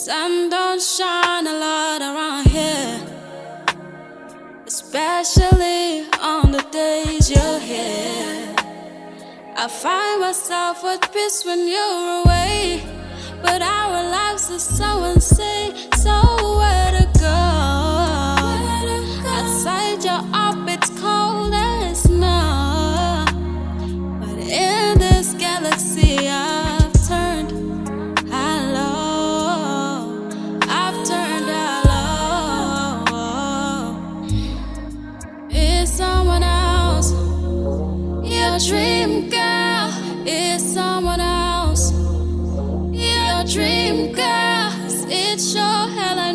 Sun don't shine a lot around here, especially on the days you're here. I find myself at peace when you're away, but our lives are so insane. So where to go? Outside you're up, it's cold as snow, but in this galaxy I've turned hello. I've turned hello. It's someone else. Your dream girl is someone else. Your dream girl, it's your hell.